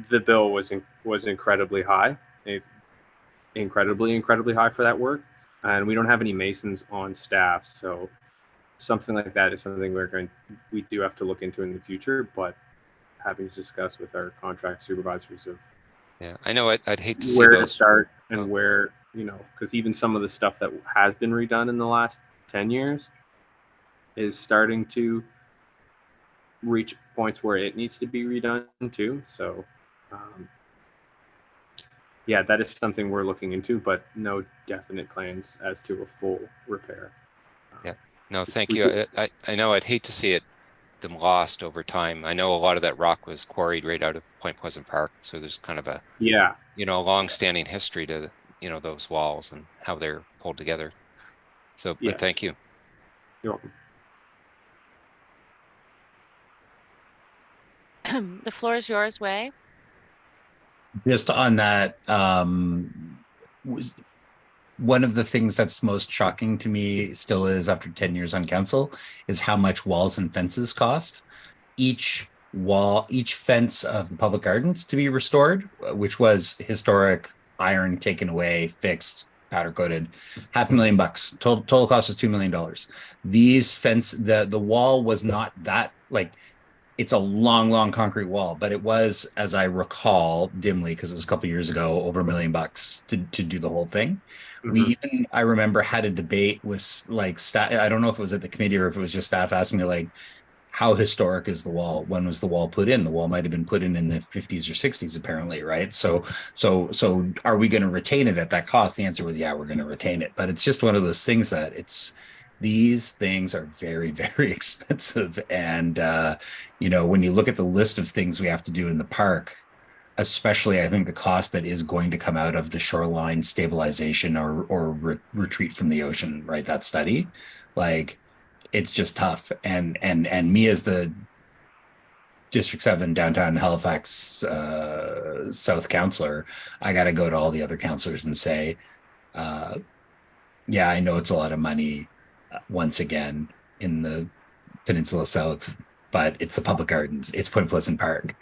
the bill was incredibly high, incredibly high for that work, and we don't have any masons on staff, so something like that is something we do have to look into in the future, but having to discuss with our contract supervisors of I know I'd hate to see where to those. start and where, you know, because even some of the stuff that has been redone in the last 10 years is starting to reach points where it needs to be redone too. So yeah, that is something we're looking into, but no definite plans as to a full repair. Yeah, no, thank you. I know I'd hate to see them lost over time. I know a lot of that rock was quarried right out of Point Pleasant Park, so there's kind of a you know, a long-standing history to, you know, those walls and how they're pulled together. So, but thank you. You're welcome. The floor is yours, Wei. Just on that, one of the things that's most shocking to me still is after 10 years on council is how much walls and fences cost. Each fence of the public gardens to be restored, which was historic iron taken away, fixed, powder coated, $500,000. Total cost is $2 million. These fence, the wall was not that, like, it's a long concrete wall, but it was, as I recall dimly, because it was a couple years ago, over $1 million to do the whole thing. Mm-hmm. We even, I remember, had a debate with like staff. I don't know if it was at the committee or if it was just staff asking me like, how historic is the wall? When was the wall put in? The wall might have been put in the 50s or 60s, apparently, right? So are we going to retain it at that cost? The answer was, yeah, we're going to retain it. But it's just one of those things that these things are very, very expensive. And, you know, when you look at the list of things we have to do in the park, especially I think the cost that is going to come out of the shoreline stabilization or retreat from the ocean, right? That study, like, it's just tough. And me as the District 7 downtown Halifax South councillor, I got to go to all the other councillors and say, yeah, I know it's a lot of money once again in the Peninsula South, but it's the public gardens, it's Point Pleasant Park.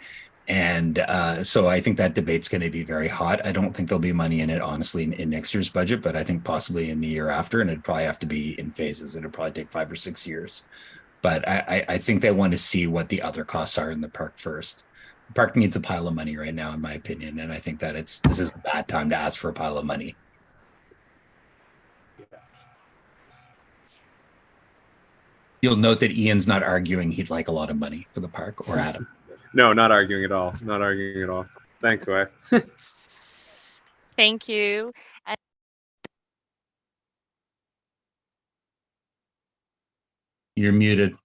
And so I think that debate's going to be very hot. I don't think there'll be money in it, honestly, in next year's budget, but I think possibly in the year after, and it'd probably have to be in phases. It'll probably take 5 or 6 years. But I think they want to see what the other costs are in the park first. The park needs a pile of money right now, in my opinion, and I think that this is a bad time to ask for a pile of money. You'll note that Ian's not arguing he'd like a lot of money for the park, or Adam. No, not arguing at all. Not arguing at all. Thanks, Wei. Thank you. You're muted.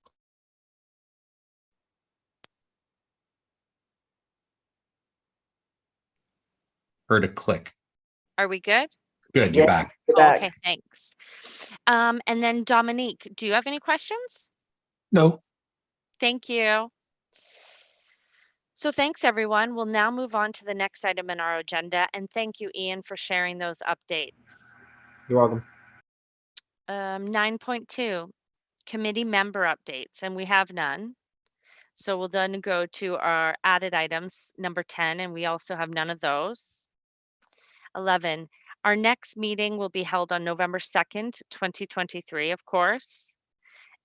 Heard a click. Are we good? Good, you're back. Yes, you're Oh, back. okay, thanks. And then Dominique, do you have any questions? No. Thank you. So thanks, everyone. We'll now move on to the next item in our agenda. And thank you, Ian, for sharing those updates. You're welcome. 9.2, committee member updates, and we have none. So we'll then go to our added items, number 10, and we also have none of those. 11, our next meeting will be held on November 2nd, 2023, of course.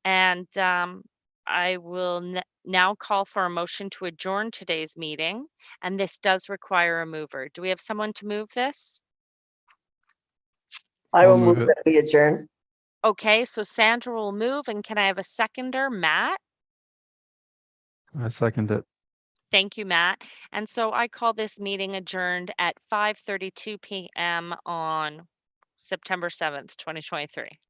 And I will now call for a motion to adjourn today's meeting, and this does require a mover. Do we have someone to move this? I I'll will move move it. that we adjourn. Okay, so Sandra will move, and can I have a seconder, Matt? I second it. Thank you, Matt. And so I call this meeting adjourned at 5:32 p.m. on September 7th, 2023.